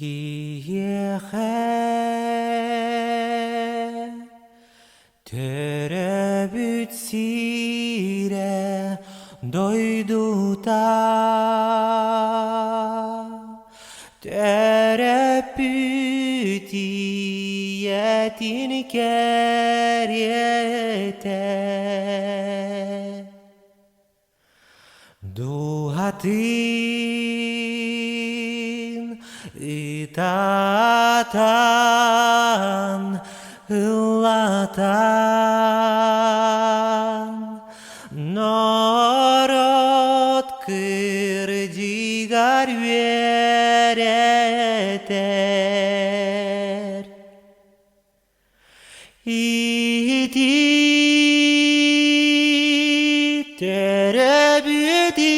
Kieche terebutsire doiduta terebuti yetin keriete duhatin itatan ыллатан народ кырдигар веретер ити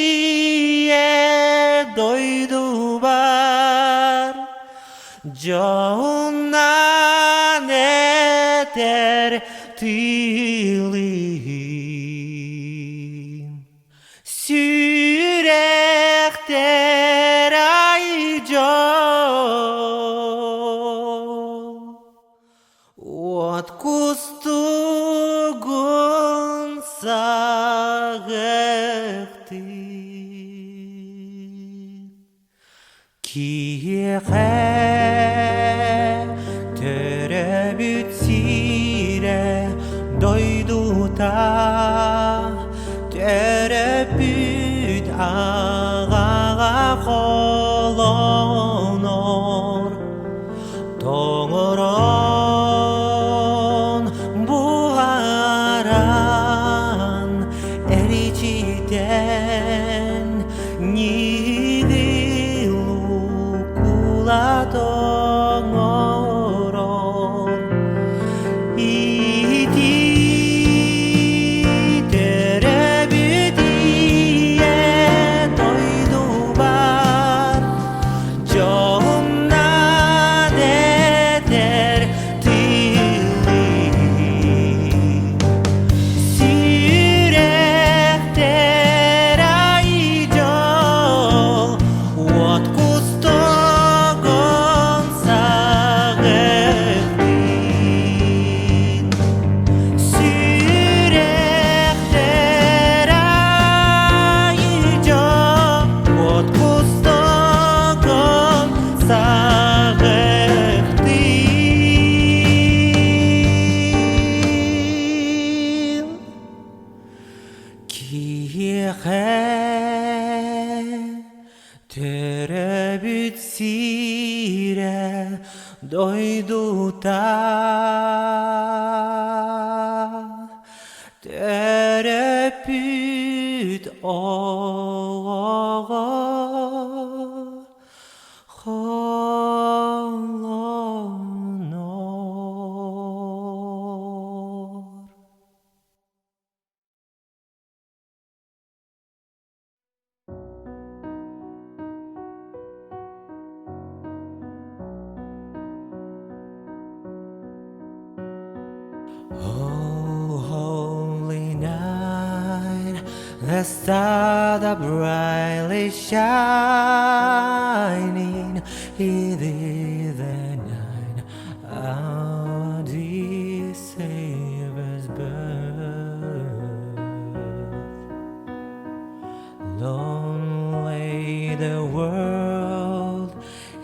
теребүдие дойду бар Jonnan eter tilin Sürekter ayjol Ot kustugun sağıktın Kieche terebutsire doiduta terebut ağağa kolonor toğuron buharan eriçiten nidilu kulatongoron iti terebüdiye doydu bar Jonnan eder tilin Sürekter ayjol Ot kustogon sağıktın Sürekter ayjol Ot kustogon sağıktın Kieche terebutsire doiduta terebut oğağa kolonor Oh, holy night, the star that brightly shining, it is the night our dear Savior's birth. Lonely the world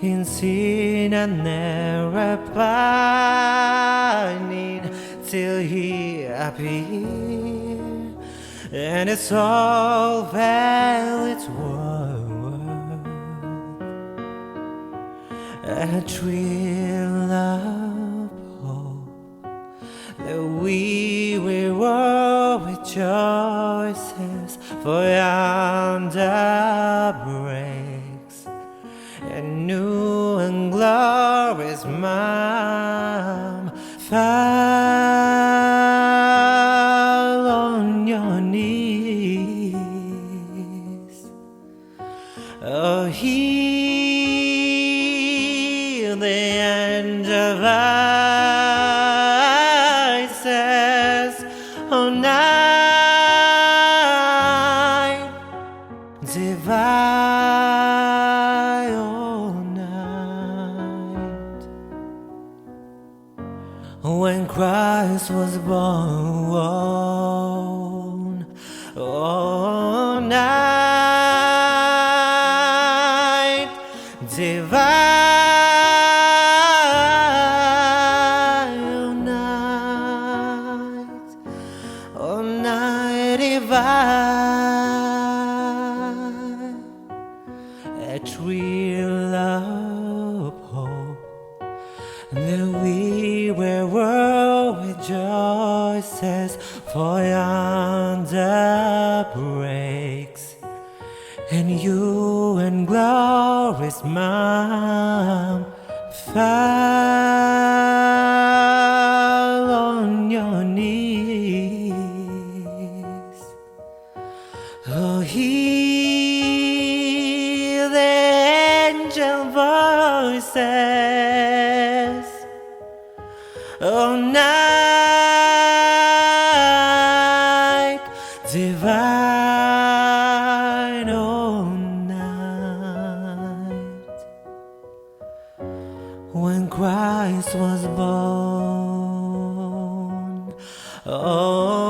in sin and never pining till he appeared and it's all fell its worth a thrill of hope that we will rejoices for yonder breaks a new and glorious mom fall on your knees oh heal the angel voices oh night divine oh night when Christ was born. Oh, night divine, oh, night divine, a thrill of hope. The weary world rejoices, for yonder breaks, and you in glorious Mount fall on your knees. Oh, hear the angel voices. Oh, night divine, oh, night when Christ was born. Oh,